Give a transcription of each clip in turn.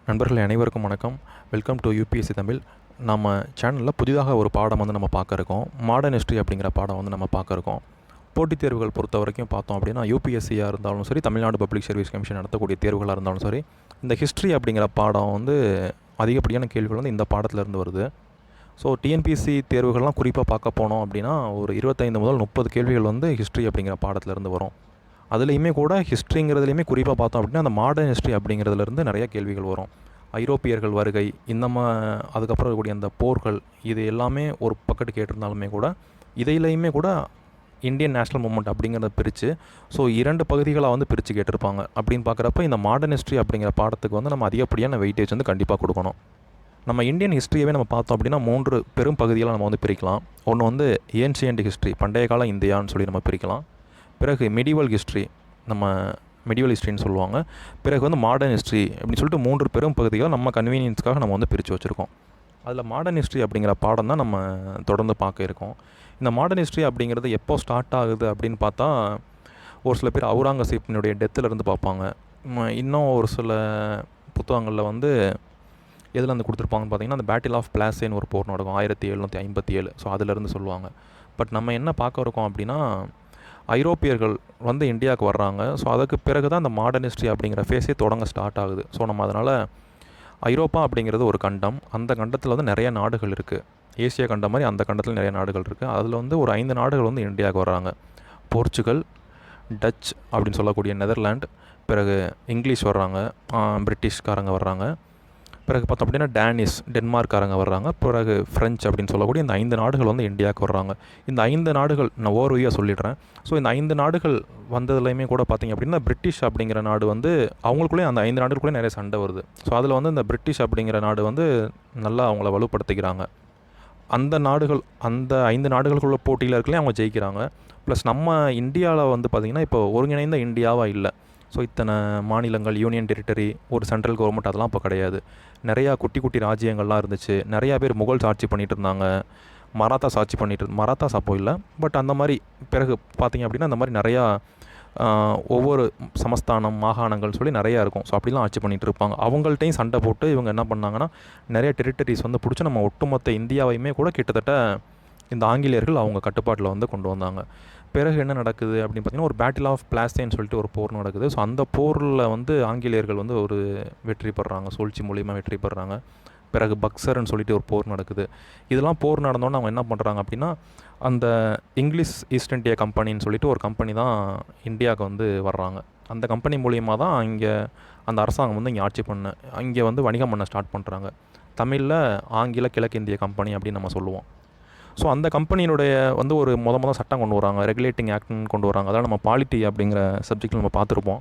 நண்பர்கள் அனைவருக்கும் வணக்கம். Welcome to UPSC Tamil. நம்ம சேனலில் புதிதாக ஒரு பாடம் வந்து நம்ம பார்க்க இருக்கோம். மாடர்ன் ஹிஸ்ட்ரி அப்படிங்கிற பாடம் வந்து நம்ம பார்க்க இருக்கோம். போட்டித் தேர்வுகள் பொறுத்த வரைக்கும் பார்த்தோம் அப்படின்னா யூபிஎஸ்சியாக இருந்தாலும் சரி, தமிழ்நாடு பப்ளிக் சர்வீஸ் கமிஷன் நடத்தக்கூடிய தேர்வுகளாக இருந்தாலும் சரி, இந்த ஹிஸ்ட்ரி அப்படிங்கிற பாடம் வந்து அதிகப்படியான கேள்விகள் வந்து இந்த பாடத்திலேருந்து வருது. ஸோ டிஎன்பிஎஸ்சி தேர்வுகள்லாம் குறிப்பாக பார்க்க போனோம் அப்படின்னா ஒரு 25 முதல் 30 கேள்விகள் வந்து ஹிஸ்ட்ரி அப்படிங்கிற பாடத்திலேருந்து வரும். அதுலேயுமே கூட ஹிஸ்ட்ரிங்கிறதுலையுமே குறிப்பாக பார்த்தோம் அப்படின்னா அந்த மாடர்ன் ஹிஸ்ட்ரி அப்படிங்கிறதுலேருந்து நிறைய கேள்விகள் வரும். ஐரோப்பியர்கள் வருகை, அதுக்கப்புறம் இருக்கக்கூடிய அந்த போர்கள், இது எல்லாமே ஒரு பக்கத்து கேட்டிருந்தாலுமே கூட இதிலையுமே கூட இந்தியன் நேஷ்னல் மூமெண்ட் அப்படிங்கிறத பிரித்து ஸோ 2 பகுதிகளாக வந்து பிரித்து கேட்டிருப்பாங்க. அப்படின்னு பார்க்குறப்ப இந்த மாடர்ன் ஹிஸ்ட்ரி அப்படிங்கிற பாடத்துக்கு வந்து நம்ம அதிகப்படியான வெயிட்டேஜ் வந்து கண்டிப்பாக கொடுக்கணும். நம்ம இந்தியன் ஹிஸ்ட்ரியவே நம்ம பார்த்தோம் அப்படின்னா 3 பெரும் பகுதிகளாக நம்ம வந்து பிரிக்கலாம். ஒன்று வந்து ஏன்ஷியன்ட் ஹிஸ்ட்ரி, பண்டைய கால இந்தியான்னு சொல்லி நம்ம பிரிக்கலாம். பிறகு மெடிவல் ஹிஸ்ட்ரி, நம்ம மெடிவல் ஹிஸ்ட்ரின்னு சொல்லுவாங்க. பிறகு வந்து மாடர்ன் ஹிஸ்ட்ரி அப்படின்னு சொல்லிட்டு 3 பெரும் பகுதிகளை நம்ம கன்வீனியன்ஸ்க்காக நம்ம வந்து பிரித்து வச்சுருக்கோம். அதில் மாடர்ன் ஹிஸ்ட்ரி அப்படிங்கிற பாடம் தான் நம்ம தொடர்ந்து பார்க்க இருக்கோம். இந்த மாடர்ன் ஹிஸ்ட்ரி அப்படிங்கிறது எப்போ ஸ்டார்ட் ஆகுது அப்படின்னு பார்த்தா, ஒரு சில பேர் அவுரங்கசீப்பினுடைய டெத்துலேருந்து பார்ப்பாங்க. இன்னும் ஒரு சில புத்தகங்களில் வந்து எதில் வந்து கொடுத்துருப்பாங்கன்னு பார்த்தீங்கன்னா, அந்த பேட்டில் ஆஃப் பிளாசேன்னு ஒரு போர் நடக்கும் 1757. ஸோ அதிலேருந்து சொல்லுவாங்க. பட் நம்ம என்ன பார்க்க இருக்கோம் அப்படின்னா, ஐரோப்பியர்கள் வந்து இந்தியாவுக்கு வர்றாங்க. ஸோ அதுக்கு பிறகு தான் இந்த மாடர்ன் ஹிஸ்ட்ரி அப்படிங்கிற ஃபேஸே தொடங்க ஸ்டார்ட் ஆகுது. ஸோ நம்ம அதனால் ஐரோப்பா அப்படிங்கிறது ஒரு கண்டம். அந்த கண்டத்தில் வந்து நிறைய நாடுகள் இருக்குது. ஏசியா கண்டம் மாதிரி அந்த கண்டத்தில் நிறைய நாடுகள் இருக்குது. அதில் வந்து ஒரு 5 நாடுகள் வந்து இந்தியாவுக்கு வர்றாங்க. போர்ச்சுகல், டச் அப்படின்னு சொல்லக்கூடிய நெதர்லாண்ட், பிறகு இங்கிலீஷ் வர்றாங்க, பிரிட்டிஷ்காரங்க வர்றாங்க, பிறகு பார்த்தோம் அப்படின்னா டென்மார்க்காரங்க வர்றாங்க, பிறகு ஃப்ரெஞ்ச் அப்படின்னு சொல்லக்கூடிய இந்த 5 நாடுகள் வந்து இந்தியாவுக்கு வர்றாங்க. இந்த 5 நாடுகள் நான் ஓவர்வியூவாக சொல்லிடுறேன். ஸோ இந்த 5 நாடுகள் வந்ததுலையுமே கூட பார்த்திங்க அப்படின்னா பிரிட்டிஷ் அப்படிங்கிற நாடு வந்து அவங்களுக்குள்ளே அந்த 5 நாடுகளுக்குள்ளே நிறைய சண்டை வருது. ஸோ அதில் வந்து இந்த பிரிட்டிஷ் அப்படிங்கிற நாடு வந்து நல்லா அவங்கள வலுப்படுத்திக்கிறாங்க. அந்த 5 நாடுகளுக்குள்ள போட்டியில் இருக்கலே அவங்க ஜெயிக்கிறாங்க. ப்ளஸ் நம்ம இந்தியாவில் வந்து பார்த்திங்கன்னா இப்போ ஒருங்கிணைந்த இந்தியாவாக இல்லை. ஸோ இத்தனை மாநிலங்கள், யூனியன் டெரிட்டரி, ஒரு சென்ட்ரல் கவர்மெண்ட் அதெல்லாம் இப்போ கிடையாது. நிறையா குட்டி குட்டி ராஜ்யங்கள்லாம் இருந்துச்சு. நிறையா பேர் முகல்ஸ் ஆட்சி பண்ணிகிட்டு இருந்தாங்க, மராத்தாஸ் அப்போ இல்லை. பட் அந்த மாதிரி பிறகு பார்த்திங்க அப்படின்னா அந்த மாதிரி நிறையா ஒவ்வொரு சமஸ்தானம், மாகாணங்கள் சொல்லி நிறையா இருக்கும். ஸோ அப்படிலாம் ஆட்சி பண்ணிகிட்டு இருப்பாங்க. அவங்கள்ட்டையும் சண்டை போட்டு இவங்க என்ன பண்ணாங்கன்னா நிறைய டெரிட்டரிஸ் வந்து பிடிச்சி நம்ம ஒட்டுமொத்த இந்தியாவையுமே கூட கிட்டத்தட்ட இந்த ஆங்கிலேயர்கள் அவங்க கட்டுப்பாட்டில் வந்து கொண்டு வந்தாங்க. பிறகு என்ன நடக்குது அப்படின்னு பார்த்திங்கன்னா, ஒரு பேட்டில் ஆஃப் பிளாசேன்னு சொல்லிட்டு ஒரு போர் நடக்குது. ஸோ அந்த போரில் வந்து ஆங்கிலேயர்கள் வந்து ஒரு வெற்றி பெறுறாங்க, சூழ்ச்சி மூலியமாக வெற்றி பெறுறாங்க. பிறகு பக்சர்ன்னு சொல்லிட்டு ஒரு போர் நடக்குது. இதெல்லாம் போர் நடந்தோன்னே அவங்க என்ன பண்ணுறாங்க அப்படின்னா, அந்த இங்கிலீஷ் ஈஸ்ட் இந்தியா கம்பெனின்னு சொல்லிட்டு ஒரு கம்பெனி தான் இந்தியாவுக்கு வந்து வர்றாங்க. அந்த கம்பெனி மூலியமாக தான் இங்கே அந்த அரசாங்கம் வந்து இங்கே வந்து வணிகம் பண்ண ஸ்டார்ட் பண்ணுறாங்க. தமிழில் ஆங்கில கிழக்கிந்திய கம்பெனி அப்படின்னு நம்ம சொல்லுவோம். ஸோ அந்த கம்பெனியினுடைய வந்து ஒரு மொதல் சட்டம் கொண்டு வராங்க, ரெகுலேட்டிங் ஆக்ட்னு கொண்டு வராங்க. அதாவது நம்ம பாலிட்டி அப்படிங்கிற சப்ஜெக்டில் நம்ம பார்த்துருப்போம்.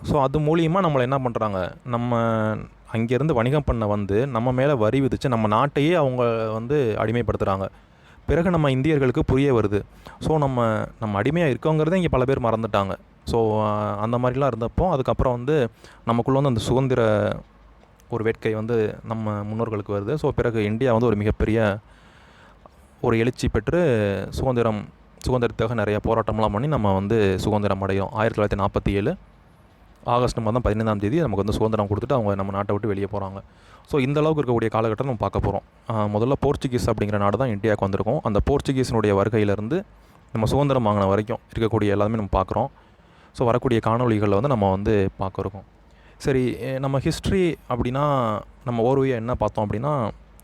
ஸோ அது மூலியமாக நம்மளை என்ன பண்ணுறாங்க, நம்ம அங்கேருந்து வணிகம் பண்ண வந்து நம்ம மேலே வரி விதித்து நம்ம நாட்டையே அவங்க வந்து அடிமைப்படுத்துகிறாங்க. பிறகு நம்ம இந்தியர்களுக்கு புரிய வருது. ஸோ நம்ம அடிமையாக இருக்கோங்கிறத இங்கே பல பேர் மறந்துட்டாங்க. ஸோ அந்த மாதிரிலாம் இருந்தப்போ அதுக்கப்புறம் வந்து நமக்குள்ளே வந்து அந்த சுதந்திர ஒரு வேட்கை வந்து நம்ம முன்னோர்களுக்கு வருது. ஸோ பிறகு இந்தியா வந்து ஒரு மிகப்பெரிய ஒரு எழுச்சி பெற்று சுதந்திரத்துக்காக நிறைய போராட்டம்லாம் பண்ணி நம்ம வந்து சுதந்திரம் அடையும். 1947 ஆகஸ்ட் மாதம் 15ஆம் தேதி நமக்கு வந்து சுதந்திரம் கொடுத்துட்டு அவங்க நம்ம நாட்டை விட்டு வெளியே போகிறாங்க. ஸோ இந்த அளவுக்கு இருக்கக்கூடிய காலகட்டம் நம்ம பார்க்க போகிறோம். முதல்ல போர்ச்சுகீஸ் அப்படிங்கிற நாடு தான் இந்தியாவுக்கு வந்திருக்கும். அந்த போர்ச்சுகீஸினுடைய வருகையிலேருந்து நம்ம சுதந்திரம் வாங்கின வரைக்கும் இருக்கக்கூடிய எல்லாமே நம்ம பார்க்குறோம். ஸோ வரக்கூடிய காணொலிகளில் வந்து நம்ம வந்து பார்க்க இருக்கோம். சரி, நம்ம ஹிஸ்ட்ரி அப்படின்னா நம்ம ஓர்வையாக என்ன பார்த்தோம் அப்படின்னா,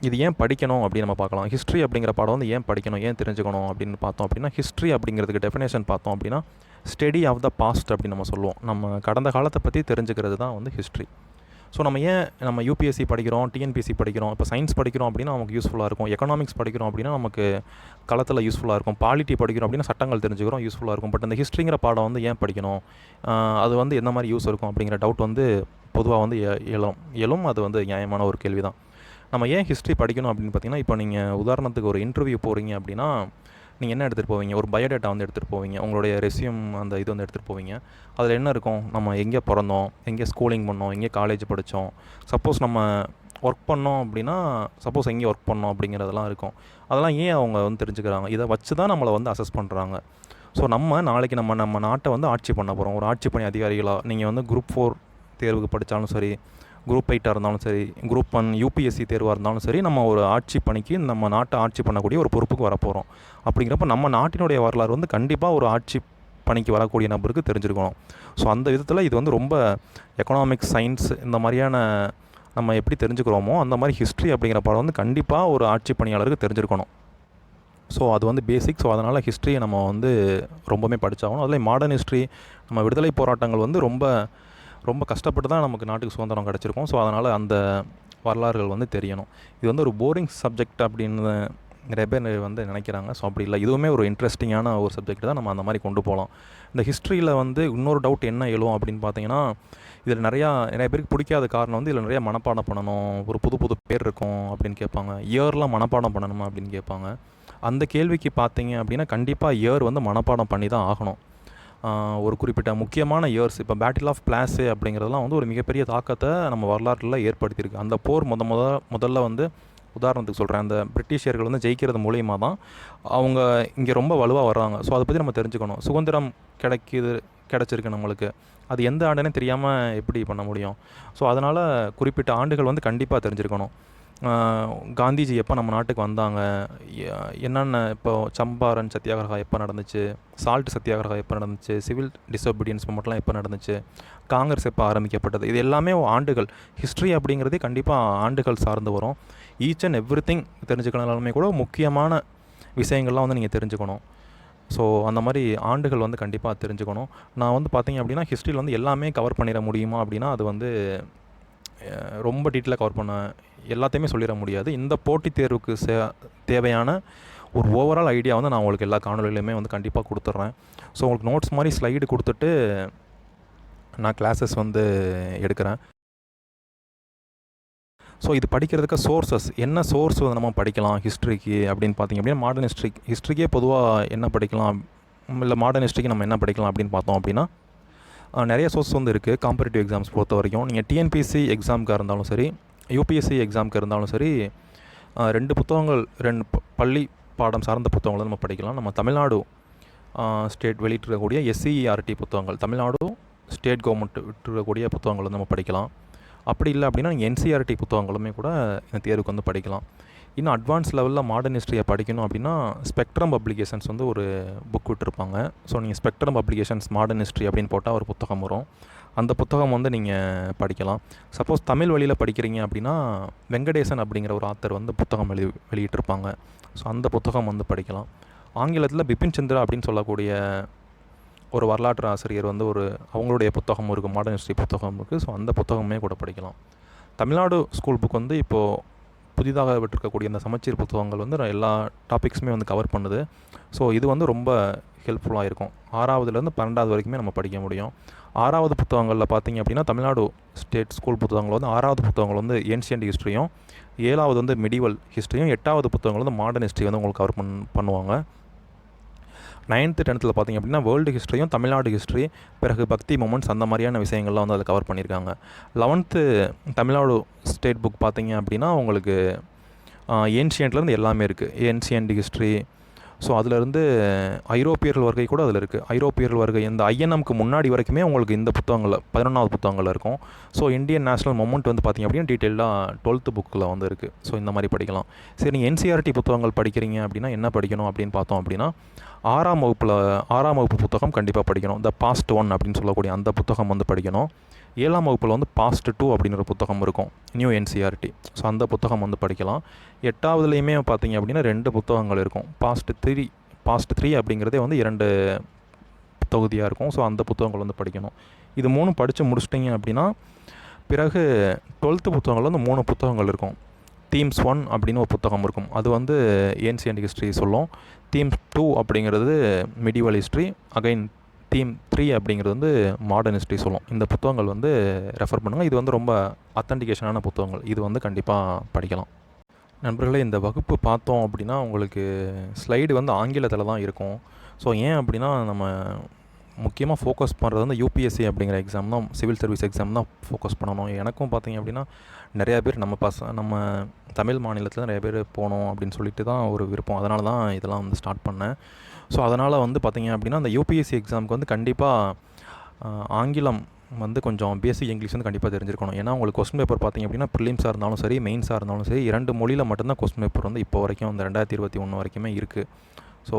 இது ஏன் படிக்கணும் அப்படின்னு நம்ம பார்க்கலாம். ஹிஸ்ட்ரி அப்படிங்கிற பாடம் வந்து ஏன் படிக்கணும், ஏன் தெரிஞ்சுக்கணும் அப்படின்னு பார்த்தோம் அப்படின்னா, ஹிஸ்ட்ரி அப்படிங்கிறதுக்கு டெஃபினேஷன் பார்த்தோம் அப்படின்னா, ஸ்டடி ஆஃப் த பாஸ்ட் அப்படின்னு நம்ம சொல்லுவோம். நம்ம கடந்த காலத்தை பற்றி தெரிஞ்சுக்கிறது தான் வந்து ஹிஸ்ட்ரி. ஸோ நம்ம யூபிஎஸ்சி படிக்கிறோம், டிஎன்பிஎஸ்சி படிக்கிறோம், இப்போ சயின்ஸ் படிக்கிறோம் அப்படின்னா நமக்கு யூஸ்ஃபுல்லாக இருக்கும். எக்கனாமிக்ஸ் படிக்கிறோம் அப்படின்னா நமக்கு களத்தில் யூஸ்ஃபுல்லாக இருக்கும். பாலிட்டி படிக்கிறோம் அப்படின்னா சட்டங்கள் தெரிஞ்சுக்கிறோம், யூஸ்ஃபுல்லாக இருக்கும். பட் இந்த ஹிஸ்ட்ரிங்கிற பாடம் வந்து ஏன் படிக்கணும், அது வந்து என்ன மாதிரி யூஸ் இருக்கும் அப்படிங்கிற டவுட் வந்து பொதுவாக வந்து எழும். அது வந்து நியாயமான ஒரு கேள்வி தான். நம்ம ஏன் ஹிஸ்ட்ரி படிக்கணும் அப்படின்னு பார்த்தீங்கன்னா, இப்போ நீங்கள் உதாரணத்துக்கு ஒரு இன்டர்வியூ போகிறீங்க அப்படின்னா, நீங்கள் என்ன எடுத்துகிட்டு போவீங்க, ஒரு பயோடேட்டா வந்து எடுத்துகிட்டு போவீங்க, உங்களுடைய ரெஸ்யூம் அந்த இது வந்து எடுத்துகிட்டு போவீங்க. அதில் என்ன இருக்கும், நம்ம எங்கே பிறந்தோம், எங்கே ஸ்கூலிங் பண்ணோம், எங்கே காலேஜ் படித்தோம், சப்போஸ் நம்ம ஒர்க் பண்ணோம் அப்படின்னா சப்போஸ் எங்கே ஒர்க் பண்ணோம் அப்படிங்கிறதெல்லாம் இருக்கும். அதெல்லாம் ஏன் அவங்க வந்து தெரிஞ்சுக்கிறாங்க, இதை வச்சு தான் நம்மளை வந்து அசஸ் பண்ணுறாங்க. ஸோ நாளைக்கு நம்ம நாட்டை வந்து ஆட்சி பண்ண போகிறோம். ஒரு ஆட்சி பணி அதிகாரிகளாக நீங்கள் வந்து குரூப் 4 தேர்வுக்கு படித்தாலும் சரி, குரூப் 8 இருந்தாலும் சரி, குரூப் 1 யூபிஎஸ்சி தேர்வாக இருந்தாலும் சரி, நம்ம ஒரு ஆட்சி பணிக்கு நம்ம நாட்டை ஆட்சி பண்ணக்கூடிய ஒரு பொறுப்புக்கு வரப்போகிறோம். அப்படிங்கிறப்ப நம்ம நாட்டினுடைய வரலாறு வந்து கண்டிப்பாக ஒரு ஆட்சி பணிக்கு வரக்கூடிய நபருக்கு தெரிஞ்சிருக்கணும். ஸோ அந்த விதத்தில் இது வந்து ரொம்ப எக்கனாமிக்ஸ், சயின்ஸ் இந்த மாதிரியான நம்ம எப்படி தெரிஞ்சுக்கிறோமோ அந்த மாதிரி ஹிஸ்ட்ரி அப்படிங்கிற பாடம் வந்து கண்டிப்பாக ஒரு ஆட்சி பணியாளருக்கு தெரிஞ்சிருக்கணும். ஸோ அது வந்து பேசிக். ஸோ அதனால் ஹிஸ்ட்ரியை நம்ம வந்து ரொம்பவுமே படித்தாகணும். அதில் மாடர்ன் ஹிஸ்ட்ரி, நம்ம விடுதலை போராட்டங்கள் வந்து ரொம்ப ரொம்ப கஷ்டப்பட்டு தான் நமக்கு நாட்டுக்கு சுதந்திரம் கிடச்சிருக்கும். ஸோ அதனால் அந்த வரலாறுகள் வந்து தெரியணும். இது வந்து ஒரு போரிங் சப்ஜெக்ட் அப்படின்னு நிறைய பேர் வந்து நினைக்கிறாங்க. ஸோ அப்படி இல்லை, இதுவுமே ஒரு இன்ட்ரெஸ்டிங்கான ஒரு சப்ஜெக்ட் தான். நம்ம அந்த மாதிரி கொண்டு போகலாம். இந்த ஹிஸ்ட்ரியில் வந்து இன்னொரு டவுட் என்ன எழும் அப்படின்னு பார்த்தீங்கன்னா, இதில் நிறைய பேருக்கு பிடிக்காத காரணம் வந்து இதில் நிறையா மனப்பாடம் பண்ணணும், ஒரு புது புது பேர் இருக்கும் அப்படின்னு கேட்பாங்க. இயர்லாம் மனப்பாடம் பண்ணணுமா அப்படின்னு கேட்பாங்க. அந்த கேள்விக்கு பார்த்தீங்க அப்படின்னா கண்டிப்பாக இயர் வந்து மனப்பாடம் பண்ணி தான் ஆகணும். ஒரு குறிப்பிட்ட முக்கியமான இயர்ஸ், இப்போ பேட்டில் ஆஃப் பிளாஸே அப்படிங்கிறதுலாம் வந்து ஒரு மிகப்பெரிய தாக்கத்தை நம்ம வரலாற்றில் ஏற்படுத்தியிருக்கு. அந்த போர் முதல்ல வந்து உதாரணத்துக்கு சொல்கிறேன், அந்த பிரிட்டிஷர்கள் வந்து ஜெயிக்கிறது மூலியமா தான் அவங்க இங்கே ரொம்ப வலுவாக வர்றாங்க. ஸோ அதை பற்றி நம்ம தெரிஞ்சுக்கணும். சுதந்திரம் கிடச்சிருக்கு நம்மளுக்கு, அது எந்த ஆண்டுனே தெரியாமல் எப்படி பண்ண முடியும்? ஸோ அதனால் குறிப்பிட்ட ஆண்டுகள் வந்து கண்டிப்பாக தெரிஞ்சிருக்கணும். காந்திஜி எப்போ நம்ம நாட்டுக்கு வந்தாங்க, என்னென்ன இப்போ சம்பாரன் சத்தியாகிரகம் எப்போ நடந்துச்சு, சால்ட் சத்தியாகிரகம் எப்போ நடந்துச்சு, சிவில் டிசோபீடியன்ஸ் மூமெண்ட்லாம் எப்போ நடந்துச்சு, காங்கிரஸ் எப்போ ஆரம்பிக்கப்பட்டது, இது எல்லாமே ஆண்டுகள். ஹிஸ்ட்ரி அப்படிங்கிறதே கண்டிப்பாக ஆண்டுகள் சார்ந்து வரும். ஈச் அண்ட் எவ்ரி திங் தெரிஞ்சுக்கணும்னாலுமே கூட முக்கியமான விஷயங்கள்லாம் வந்து நீங்கள் தெரிஞ்சுக்கணும். ஸோ அந்த மாதிரி ஆண்டுகள் வந்து கண்டிப்பாக தெரிஞ்சுக்கணும். நான் வந்து பார்த்தீங்க அப்படின்னா ஹிஸ்ட்ரியில் வந்து எல்லாமே கவர் பண்ணிட முடியுமா அப்படின்னா அது வந்து ரொம்ப டீட்டெயிலாக கவர் பண்ண எல்லாத்தையுமே சொல்லிட முடியாது. இந்த போட்டித் தேர்வுக்கு தேவையான ஒரு ஓவரால் ஐடியா வந்து நான் உங்களுக்கு எல்லா காணொலிகளுமே வந்து கண்டிப்பாக கொடுத்துட்றேன். ஸோ உங்களுக்கு நோட்ஸ் மாதிரி ஸ்லைடு கொடுத்துட்டு நான் கிளாஸஸ் வந்து எடுக்கிறேன். ஸோ இது படிக்கிறதுக்கு சோர்ஸஸ் என்ன சோர்ஸ் வந்து நம்ம படிக்கலாம் ஹிஸ்ட்ரிக்கு அப்படின்னு பார்த்தீங்க அப்படின்னா, மாடர்ன் ஹிஸ்ட்ரிக்கே பொதுவாக என்ன படிக்கலாம், இல்லை மாடர்ன் ஹிஸ்ட்ரிக்கு நம்ம என்ன படிக்கலாம் அப்படின்னு பார்த்தோம் அப்படின்னா, நிறைய சோர்ஸ் வந்து இருக்குது. காம்படிட்டிவ் எக்ஸாம்ஸ் பொறுத்த வரைக்கும் நீங்கள் டிஎன்பிஎஸ்சி எக்ஸாமுக்காக இருந்தாலும் சரி, யூபிஎஸ்சி எக்ஸாமுக்கு இருந்தாலும் சரி, 2 புத்தகங்கள், 2 பள்ளி பாடம் சார்ந்த புத்தகங்களை நம்ம படிக்கலாம். நம்ம தமிழ்நாடு ஸ்டேட் வெளியிட்டிருக்கக்கூடிய எஸ்சிஇஆர்டி புத்தகங்கள், தமிழ்நாடு ஸ்டேட் கவர்மெண்ட் விட்டுருக்கக்கூடிய புத்தகங்களை நம்ம படிக்கலாம். அப்படி இல்லை அப்படின்னா நீங்கள் என்சிஆர்டி புத்தகங்களுமே கூட இந்த தேர்வுக்கு வந்து படிக்கலாம். இன்னும் அட்வான்ஸ் லெவலில் மாடர்ன் ஹிஸ்ட்ரியை படிக்கணும் அப்படின்னா ஸ்பெக்ட்ரம் பப்ளிகேஷன்ஸ் வந்து ஒரு புக் விட்டுருப்பாங்க. ஸோ நீங்கள் ஸ்பெக்ட்ரம் பப்ளிகேஷன்ஸ் மாடர்ன் ஹிஸ்ட்ரி அப்படின்னு போட்டால் ஒரு புத்தகம் வரும். அந்த புத்தகம் வந்து நீங்கள் படிக்கலாம். சப்போஸ் தமிழ் வழியில் படிக்கிறீங்க அப்படின்னா வெங்கடேசன் அப்படிங்கிற ஒரு ஆத்தர் வந்து புத்தகம் வெளியிட்டிருப்பாங்க. ஸோ அந்த புத்தகம் வந்து படிக்கலாம். ஆங்கிலத்தில் பிபின் சந்திரா அப்படின்னு சொல்லக்கூடிய ஒரு வரலாற்று ஆசிரியர் வந்து அவங்களுடைய புத்தகம் இருக்குது, மாடர்ன் ஹிஸ்ட்ரி புத்தகம் இருக்குது. ஸோ அந்த புத்தகமே கூட படிக்கலாம். தமிழ்நாடு ஸ்கூல் புக் வந்து இப்போது புதிதாக விட்டுருக்கக்கூடிய இந்த சமச்சீர் புத்தகங்கள் வந்து எல்லா டாபிக்ஸுமே வந்து கவர் பண்ணுது. ஸோ இது வந்து ரொம்ப ஹெல்ப்ஃபுல்லாக இருக்கும். 6வதுலேருந்து 12வது வரைக்குமே நம்ம படிக்க முடியும். 6வது புத்தகங்களில் பார்த்தீங்க அப்படின்னா தமிழ்நாடு ஸ்டேட் ஸ்கூல் புத்தகங்கள் வந்து 6வது புத்தகங்கள் வந்து ஏன்ஷியன்ட் ஹிஸ்ட்ரியும், 7வது வந்து மிடிவல் ஹிஸ்ட்ரியும், 8வது புத்தகங்கள் வந்து மாடர்ன் ஹிஸ்ட்ரி வந்து உங்களுக்கு கவர் பண்ணுவாங்க. 9th 10th பார்த்திங்க அப்படின்னா வேர்ல்டு ஹிஸ்ட்ரியும் தமிழ்நாடு ஹிஸ்ட்ரி, பிறகு பக்தி மூமெண்ட்ஸ் அந்த மாதிரியான விஷயங்கள்லாம் வந்து அதில் கவர் பண்ணியிருக்காங்க. 11th தமிழ்நாடு ஸ்டேட் புக் பார்த்திங்க அப்படின்னா உங்களுக்கு ஏன்ஷியன்ட்லேருந்து எல்லாமே இருக்குது. Ancient history. ஸோ அதிலேருந்து ஐரோப்பியர்கள் வருகை கூட அதில் இருக்குது. ஐரோப்பியர்கள் வருகை இந்த ஐஎன்எம்க்கு முன்னாடி வரைக்குமே உங்களுக்கு இந்த புத்தகங்களில் 11வது புத்தகங்களில் இருக்கும். ஸோ இந்தியன் நேஷனல் மொமெண்ட் வந்து பார்த்திங்க அப்படின்னா டீட்டெயிலாக 12th புக்கில் வந்து இருக்குது. ஸோ இந்த மாதிரி படிக்கலாம். சரி, நீங்கள் என்சிஆர்டி புத்தகங்கள் படிக்கிறீங்க அப்படின்னா என்ன படிக்கணும் அப்படின்னு பார்த்தோம் அப்படின்னா 6ஆம் வகுப்பு புத்தகம் கண்டிப்பாக படிக்கணும். த பாஸ்ட் 1 அப்படின்னு சொல்லக்கூடிய அந்த புத்தகம் வந்து படிக்கணும். 7ஆம் வகுப்பில் வந்து பாஸ்ட் 2 அப்படிங்கிற புத்தகம் இருக்கும், நியூ என்சிஆர்டி. ஸோ அந்த புத்தகம் வந்து படிக்கலாம். 8வதுலேயுமே பார்த்திங்க அப்படின்னா 2 புத்தகங்கள் இருக்கும். பாஸ்ட் 3 அப்படிங்கிறதே வந்து 2 தொகுதியாக இருக்கும். ஸோ அந்த புத்தகங்கள் வந்து படிக்கணும். இது 3 படித்து முடிச்சிட்டிங்க அப்படின்னா பிறகு 12th புத்தகங்கள் வந்து 3 புத்தகங்கள் இருக்கும். தீம்ஸ் 1 அப்படின்னு ஒரு புத்தகம் இருக்கும், அது வந்து ஏன்ஷியன்ட் ஹிஸ்ட்ரி சொல்லும். தீம் 2 அப்படிங்கிறது மிடிவல் ஹிஸ்ட்ரி. அகைன் தீம் 3 அப்படிங்கிறது வந்து மாடர்ன் ஹிஸ்ட்ரி சொல்லும். இந்த புத்தகங்கள் வந்து ரெஃபர் பண்ணுங்கள். இது வந்து ரொம்ப அத்தன்டிகேஷனான புத்தகங்கள். இது வந்து கண்டிப்பாக படிக்கலாம். நண்பர்களே, இந்த வகுப்பு பார்த்தோம் அப்படின்னா உங்களுக்கு ஸ்லைடு வந்து ஆங்கிலத்தில் தான் இருக்கும். ஸோ ஏன் அப்படின்னா நம்ம முக்கியமாக ஃபோக்கஸ் பண்ணுறது வந்து யூபிஎஸ்சி அப்படிங்கிற எக்ஸாம் தான், சிவில் சர்வீஸ் எக்ஸாம் தான் ஃபோக்கஸ் பண்ணணும். எனக்கும் பார்த்திங்க அப்படின்னா நிறையா பேர் நம்ம தமிழ் மாநிலத்தில் நிறைய பேர் போகணும் அப்படின்னு சொல்லிட்டு தான் ஒரு விருப்பம். அதனால தான் இதெல்லாம் வந்து ஸ்டார்ட் பண்ணேன். ஸோ அதனால் வந்து பார்த்திங்க அப்படின்னா அந்த யூபிஎஸ்சி எக்ஸாமுக்கு வந்து கண்டிப்பாக ஆங்கிலம் வந்து கொஞ்சம் பேசிக் இங்கிலீஷ் வந்து கண்டிப்பாக தெரிஞ்சிருக்கணும். ஏன்னா உங்களுக்கு கொஸ்டின் பேப்பர் பார்த்திங்க அப்படின்னா ப்ரிலிம்ஸாக இருந்தாலும் சரி, மெயின்ஸாக இருந்தாலும் சரி, 2 மொழியில் மட்டும்தான் கொஸ்டின் பேப்பர் வந்து இப்போ வரைக்கும் இந்த 2021 வரைக்குமே இருக்குது. ஸோ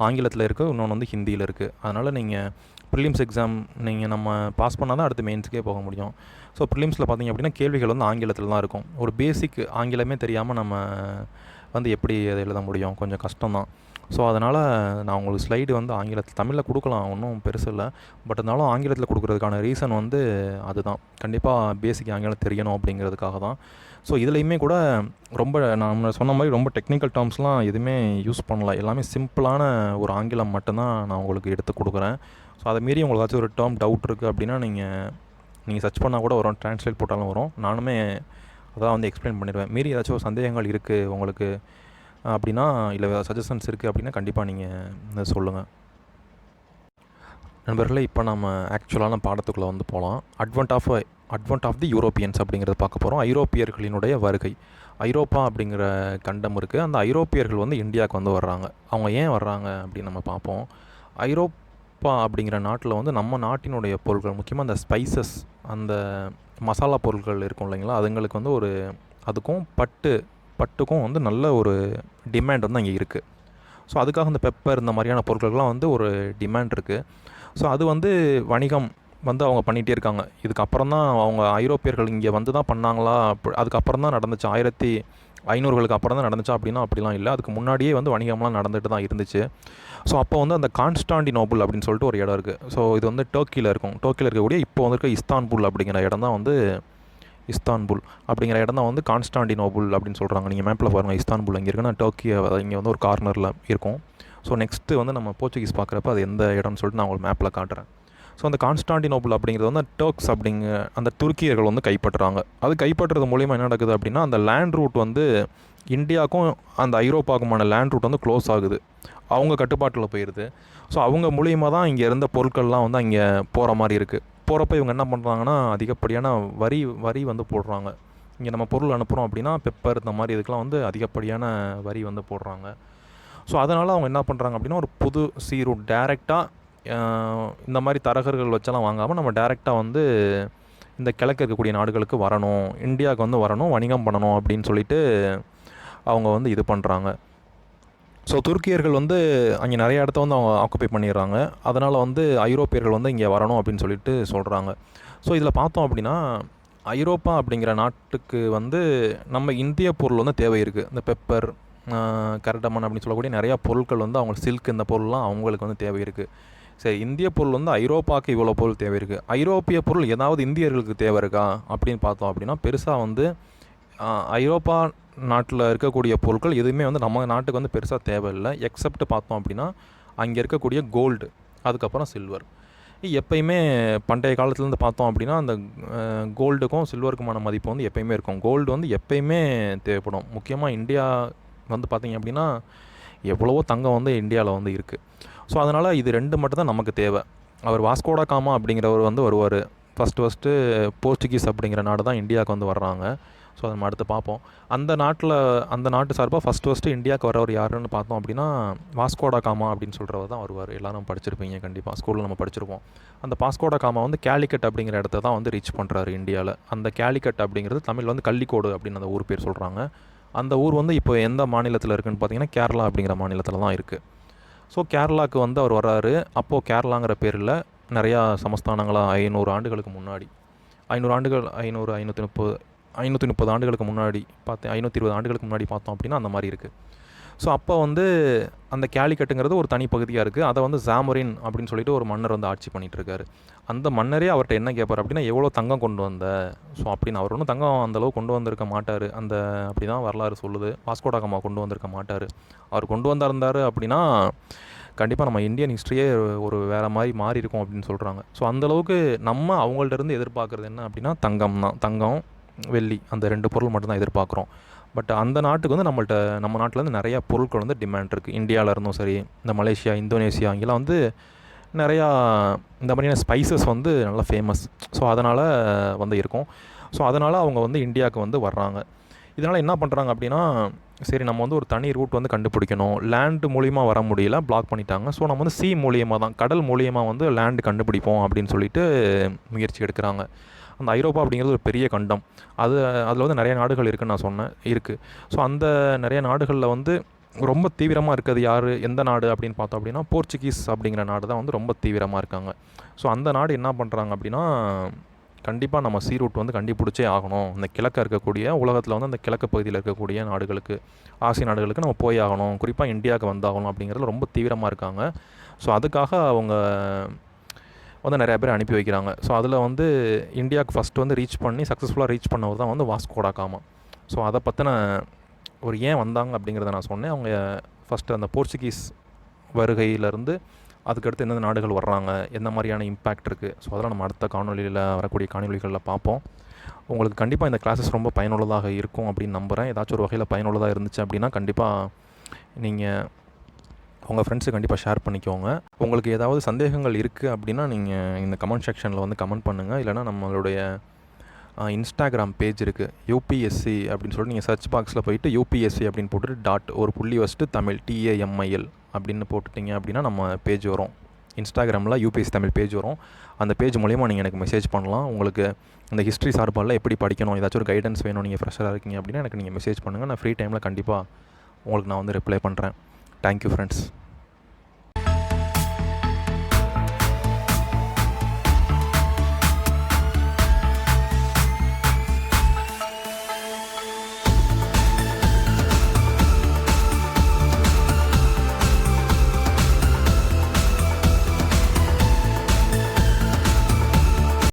ஆங்கிலத்தில் இருக்குது, இன்னொன்று வந்து ஹிந்தியில் இருக்குது. அதனால் நீங்கள் ப்ரிலிம்ஸ் எக்ஸாம் நீங்கள் நம்ம பாஸ் பண்ணால் தான் அடுத்து மெயின்ஸுக்கே போக முடியும். ஸோ ப்ரிலிம்ஸில் பார்த்திங்க அப்படின்னா கேள்விகள் வந்து ஆங்கிலத்தில் தான் இருக்கும். ஒரு பேசிக் ஆங்கிலமே தெரியாமல் நம்ம வந்து எப்படி அதை எழுத முடியும்? கொஞ்சம் கஷ்டம்தான். ஸோ அதனால் நான் உங்களுக்கு ஸ்லைடு வந்து ஆங்கிலத்தில் தமிழில் கொடுக்கலாம், ஒன்றும் பெருசு இல்லை. பட் இருந்தாலும் ஆங்கிலத்தில் கொடுக்குறதுக்கான ரீசன் வந்து அதுதான், கண்டிப்பாக பேசிக் ஆங்கிலம் தெரியணும் அப்படிங்கிறதுக்காக தான். ஸோ இதுலேயுமே கூட ரொம்ப நம்ம சொன்ன மாதிரி ரொம்ப டெக்னிக்கல் டேர்ம்ஸ்லாம் எதுவுமே யூஸ் பண்ணல. எல்லாமே சிம்பிளான ஒரு ஆங்கிலம் மட்டும்தான் நான் உங்களுக்கு எடுத்து கொடுக்குறேன். ஸோ அதை மீறி உங்களுக்கு ஏதாச்சும் ஒரு டேர்ம் டவுட் இருக்குது அப்படின்னா நீங்கள் சர்ச் பண்ணால் கூட வரும், ட்ரான்ஸ்லேட் போட்டாலும் வரும். நானுமே அதான் வந்து எக்ஸ்பிளைன் பண்ணிடுவேன். மீறி ஏதாச்சும் ஒரு சந்தேகங்கள் இருக்குது உங்களுக்கு அப்படின்னா, இல்லை சஜஷன்ஸ் இருக்குது அப்படின்னா கண்டிப்பாக நீங்கள் சொல்லுங்கள். நண்பர்களே, இப்போ நம்ம ஆக்சுவலான பாடத்துக்குள்ளே வந்து போகலாம். அட்வென்ட் ஆஃப் தி யூரோப்பியன்ஸ் அப்படிங்கிறத பார்க்க போகிறோம். ஐரோப்பியர்களினுடைய வருகை. ஐரோப்பா அப்படிங்கிற கண்டம் இருக்குது. அந்த ஐரோப்பியர்கள் வந்து இந்தியாவுக்கு வந்து வர்றாங்க. அவங்க ஏன் வர்றாங்க அப்படின்னு நம்ம பார்ப்போம். ஐரோப்பா அப்படிங்கிற நாட்டில் வந்து நம்ம நாட்டினுடைய பொருட்கள், முக்கியமாக அந்த ஸ்பைசஸ், அந்த மசாலா பொருட்கள் இருக்கும் இல்லைங்களா, அதுங்களுக்கு வந்து அதுக்கும் பட்டுக்கும் வந்து நல்ல ஒரு டிமாண்ட் வந்து அங்கே இருக்குது. ஸோ அதுக்காக இந்த பெப்பர் இந்த மாதிரியான பொருட்களுக்கெலாம் வந்து ஒரு டிமாண்ட் இருக்குது. ஸோ அது வந்து வணிகம் வந்து அவங்க பண்ணிகிட்டே இருக்காங்க. இதுக்கப்புறம் தான் அவங்க ஐரோப்பியர்கள் இங்கே வந்து தான் பண்ணாங்களா, அதுக்கப்புறம் தான் நடந்துச்சு, 1500களுக்கு அப்புறம் தான் நடந்துச்சா அப்படின்னா அப்படிலாம் இல்லை. அதுக்கு முன்னாடியே வந்து வணிகம்லாம் நடந்துட்டு தான் இருந்துச்சு. ஸோ அப்போ வந்து அந்த கான்ஸ்டாண்டினோபிள் அப்படின்னு சொல்லிட்டு ஒரு இடம் இருக்குது. ஸோ இது வந்து டர்க்கியில் இருக்கக்கூடிய இப்போ வந்திருக்க இஸ்தான்புல் அப்படிங்கிற இடம் தான் வந்து கான்ஸ்டாண்டினோபிள் அப்படின்னு சொல்கிறாங்க. நீங்கள் மேப்பில் பாருங்கள், இஸ்தான்புல் இங்கே இருக்குன்னா டர்க்கி இங்கே வந்து ஒரு கார்னரில் இருக்கும். ஸோ நெக்ஸ்ட்டு வந்து நம்ம போர்ச்சுகீஸ் பார்க்குறப்ப அது எந்த இடம்னு சொல்லிட்டு நான் உங்களுக்கு மேப்பில் காட்டுறேன். ஸோ அந்த கான்ஸ்டாண்டினோபிள் அப்படிங்கிறது வந்து டர்க்ஸ் அந்த துருக்கியர்கள் வந்து கைப்பற்றுறாங்க. அது கைப்பற்றுறது மூலிமா என்ன நடக்குது அப்படின்னா, அந்த லேண்ட் ரூட் வந்து இந்தியாவுக்கும் அந்த ஐரோப்பாவுக்குமான லேண்ட் ரூட் வந்து க்ளோஸ் ஆகுது, அவங்க கட்டுப்பாட்டில் போயிடுது. ஸோ அவங்க மூலியமாக தான் இங்கே இருந்த பொருட்கள்லாம் வந்து அங்கே போகிற மாதிரி இருக்குது. போகிறப்ப இவங்க என்ன பண்ணுறாங்கன்னா, அதிகப்படியான வரி வந்து போடுறாங்க. இங்கே நம்ம பொருள் அனுப்புகிறோம் அப்படின்னா பெப்பர் இந்த மாதிரி இதுக்கெலாம் வந்து அதிகப்படியான வரி வந்து போடுறாங்க. ஸோ அதனால் அவங்க என்ன பண்ணுறாங்க அப்படின்னா, ஒரு புது ரூட் டேரெக்டாக இந்த மாதிரி தரகர்கள் வச்செல்லாம் வாங்காமல் நம்ம டேரெக்டாக வந்து இந்த கிழக்கு இருக்கக்கூடிய நாடுகளுக்கு வரணும், இந்தியாவுக்கு வந்து வரணும், வணிகம் பண்ணணும் அப்படின்னு சொல்லிட்டு அவங்க வந்து இது பண்ணுறாங்க. ஸோ துருக்கியர்கள் வந்து அங்கே நிறைய இடத்த வந்து அவங்க ஆக்குப்பை பண்ணிடுறாங்க. அதனால் வந்து ஐரோப்பியர்கள் வந்து இங்கே வரணும் அப்படின்னு சொல்லிட்டு சொல்கிறாங்க. ஸோ இதில் பார்த்தோம் அப்படின்னா, ஐரோப்பா அப்படிங்கிற நாட்டுக்கு வந்து நம்ம இந்திய பொருள் வந்து தேவை இருக்குது. இந்த பெப்பர், கரடமன் அப்படின்னு சொல்லக்கூடிய நிறையா பொருட்கள் வந்து அவங்க சில்க், இந்த பொருள்லாம் அவங்களுக்கு வந்து தேவை இருக்குது. சரி, இந்திய பொருள் வந்து ஐரோப்பாவுக்கு இவ்வளோ பொருள் தேவை இருக்குது. ஐரோப்பிய பொருள் ஏதாவது இந்தியர்களுக்கு தேவை இருக்கா அப்படின்னு பார்த்தோம் அப்படின்னா, பெருசாக வந்து ஐரோப்பா நாட்டில் இருக்கக்கூடிய பொருட்கள் எதுவுமே வந்து நம்ம நாட்டுக்கு வந்து பெருசாக தேவையில்லை. எக்ஸப்ட் பார்த்தோம் அப்படின்னா அங்கே இருக்கக்கூடிய கோல்டு, அதுக்கப்புறம் சில்வர். எப்பயுமே பண்டைய காலத்துலேருந்து பார்த்தோம் அப்படின்னா அந்த கோல்டுக்கும் சில்வருக்குமான மதிப்பு வந்து எப்பயுமே இருக்கும். கோல்டு வந்து எப்பயுமே தேவைப்படும். முக்கியமாக இந்தியா வந்து பார்த்திங்க அப்படின்னா எவ்வளவோ தங்கம் வந்து இந்தியாவில் வந்து இருக்குது. ஸோ அதனால் இது 2 மட்டும் தான் நமக்கு தேவை. அவர் வாஸ்கோடா காமா அப்படிங்கிறவர் வந்து வருவார். ஃபஸ்ட்டு போர்ச்சுகீஸ் அப்படிங்கிற நாடு தான் இந்தியாவுக்கு வந்து வர்றாங்க. ஸோ அதை நம்ம அடுத்து பார்ப்போம். அந்த நாட்டு சார்பாக ஃபஸ்ட்டு இந்தியாவுக்கு வரவர் யாருன்னு பார்த்தோம் அப்படின்னா, வாஸ்கோடா காமா அப்படின்னு சொல்கிறவர் தான் வருவார். எல்லோரும் படிச்சிருப்பீங்க கண்டிப்பாக, ஸ்கூலில் நம்ம படிச்சிருப்போம். அந்த வாஸ்கோடா காமா வந்து கேலிக்கட் அப்படிங்கிற இடத்த தான் வந்து ரீச் பண்ணுறாரு இந்தியாவில். அந்த கேலிக்கட் அப்படிங்கிறது தமிழ் வந்து கள்ளிக்கோடு அப்படின்னு அந்த ஊர் பேர் சொல்கிறாங்க. அந்த ஊர் வந்து இப்போ எந்த மாநிலத்தில் இருக்குதுன்னு பார்த்தீங்கன்னா, கேரளா அப்படிங்கிற மாநிலத்தில் தான் இருக்குது. ஸோ கேரளாவுக்கு வந்து அவர் வர்றாரு. அப்போது கேரளாங்கிற பேரில் நிறையா சமஸ்தானங்களாக 500 ஆண்டுகளுக்கு முன்னாடி 530 ஆண்டுகளுக்கு முன்னாடி 520 ஆண்டுகளுக்கு முன்னாடி பார்த்தோம் அப்படின்னா அந்த மாதிரி இருக்குது. ஸோ அப்போ வந்து அந்த கேலிக்கட்டுங்கிறது ஒரு தனி பகுதியாக இருக்குது. அதை வந்து ஜாமரின் அப்படின்னு சொல்லிட்டு ஒரு மன்னர் வந்து ஆட்சி பண்ணிகிட்ருக்காரு. அந்த மன்னரே அவர்கிட்ட என்ன கேட்பார் அப்படின்னா, எவ்வளோ தங்கம் கொண்டு வந்த? ஸோ அப்படின்னு அவர் ஒன்றும் தங்கம் அந்தளவு கொண்டு வந்திருக்க மாட்டார். அப்படி தான் வரலாறு சொல்லுது. வாஸ்கோடா காமா கொண்டு வந்திருக்க மாட்டார். அவர் கொண்டு வந்திருந்தார் அப்படின்னா கண்டிப்பாக நம்ம இந்தியன் ஹிஸ்ட்ரியே ஒரு வேறு மாதிரி மாறி இருக்கும் அப்படின்னு சொல்கிறாங்க. ஸோ அந்தளவுக்கு நம்ம அவங்கள்ட்ட இருந்து எதிர்பார்க்குறது என்ன அப்படின்னா தங்கம், வெள்ளி, அந்த 2 பொருள் மட்டும்தான் எதிர்பார்க்குறோம். பட் அந்த நாட்டுக்கு வந்து நம்ம நாட்டிலேருந்து நிறையா பொருட்கள் வந்து டிமாண்ட் இருக்குது. இந்தியாவில் இருந்தும் சரி, இந்த மலேசியா, இந்தோனேஷியா இங்கெல்லாம் வந்து நிறையா இந்த மாதிரியான ஸ்பைசஸ் வந்து நல்லா ஃபேமஸ். ஸோ அதனால் வந்து இருக்கும். ஸோ அதனால் அவங்க வந்து இந்தியாவுக்கு வந்து வர்றாங்க. இதனால் என்ன பண்ணுறாங்க அப்படின்னா, சரி நம்ம வந்து ஒரு தனி ரூட் வந்து கண்டுபிடிக்கணும். லேண்டு மூலியமா வர முடியல, பிளாக் பண்ணிட்டாங்க. ஸோ நம்ம வந்து மூலியமா தான், கடல் மூலியமா வந்து லேண்டு கண்டுபிடிப்போம் அப்படின்னு சொல்லிட்டு முயற்சி எடுக்கிறாங்க. அந்த ஐரோப்பா அப்படிங்கிறது ஒரு பெரிய கண்டம். அதில் வந்து நிறைய நாடுகள் இருக்குன்னு நான் சொன்னேன், இருக்குது. ஸோ அந்த நிறைய நாடுகளில் வந்து ரொம்ப தீவிரமாக இருக்கிறது யார், எந்த நாடு அப்படின்னு பார்த்தோம் அப்படின்னா போர்ச்சுகீஸ் அப்படிங்கிற நாடு தான் வந்து ரொம்ப தீவிரமாக இருக்காங்க. ஸோ அந்த நாடு என்ன பண்ணுறாங்க அப்படின்னா, கண்டிப்பாக நம்ம ரூட் வந்து கண்டுபிடிச்சே ஆகணும். இந்த கிழக்க இருக்கக்கூடிய உலகத்தில் வந்து அந்த கிழக்கு பகுதியில் இருக்கக்கூடிய நாடுகளுக்கு, ஆசிய நாடுகளுக்கு நம்ம போய் ஆகணும், குறிப்பாக இந்தியாவுக்கு வந்தாகணும் அப்படிங்கிறதுல ரொம்ப தீவிரமாக இருக்காங்க. ஸோ அதுக்காக அவங்க வந்து நிறையா பேர் அனுப்பி வைக்கிறாங்க. ஸோ அதில் வந்து இந்தியாவுக்கு ஃபஸ்ட்டு வந்து ரீச் பண்ணி சக்ஸஸ்ஃபுல்லாக ரீச் பண்ணவர் தான் வந்து வாஸ்கோ ட காமா. ஸோ அதை பற்றின ஒரு ஏன் வந்தாங்க அப்படிங்கிறத நான் சொன்னேன். அவங்க ஃபஸ்ட்டு அந்த போர்ச்சுகீஸ் வருகையிலேருந்து அதுக்கடுத்து எந்தெந்த நாடுகள் வர்றாங்க, எந்த மாதிரியான இம்பேக்ட் இருக்குது. ஸோ அதெல்லாம் நம்ம அடுத்த காணொலியில் வரக்கூடிய காணொலிகளில் பார்ப்போம். உங்களுக்கு கண்டிப்பாக இந்த கிளாஸஸ் ரொம்ப பயனுள்ளதாக இருக்கும் அப்படின்னு நம்புகிறேன். ஏதாச்சும் ஒரு வகையில் பயனுள்ளதாக இருந்துச்சு அப்படின்னா கண்டிப்பாக நீங்கள் உங்கள் ஃப்ரெண்ட்ஸுக்கு கண்டிப்பாக ஷேர் பண்ணிக்கோங்க. உங்களுக்கு ஏதாவது சந்தேகங்கள் இருக்குது அப்படின்னா நீங்கள் இந்த கமெண்ட் செக்ஷனில் வந்து கமெண்ட் பண்ணுங்கள். இல்லைனா நம்மளுடைய இன்ஸ்டாகிராம் பேஜ் இருக்குது, யூபிஎஸ்சி அப்படின்னு சொல்லிட்டு நீங்கள் சர்ச் பாக்ஸில் போயிட்டு யூபிஎஸ்சி அப்படின்னு போட்டுட்டு டாட் ஒரு புள்ளி வச்சுட்டு தமிழ் TAMIL அப்படின்னு போட்டுட்டிங்க அப்படின்னா நம்ம பேஜ் வரும். இன்ஸ்டாகிராமில் யூபிஎஸ்சி தமிழ் பேஜ் வரும். அந்த பேஜ் மூலிமா நீங்கள் எனக்கு மெசேஜ் பண்ணலாம். உங்களுக்கு இந்த ஹிஸ்ட்ரி சார்பால் எப்படி படிக்கணும், ஏதாச்சும் ஒரு கைடன்ஸ் வேணும், நீங்கள் ஃப்ரெஷ்ஷாக இருக்கீங்க அப்படின்னா எனக்கு நீங்கள் மெசேஜ் பண்ணுங்கள். நான் ஃப்ரீ டைமில் கண்டிப்பாக உங்களுக்கு நான் வந்து ரிப்ளை பண்ணுறேன். Thank you friends.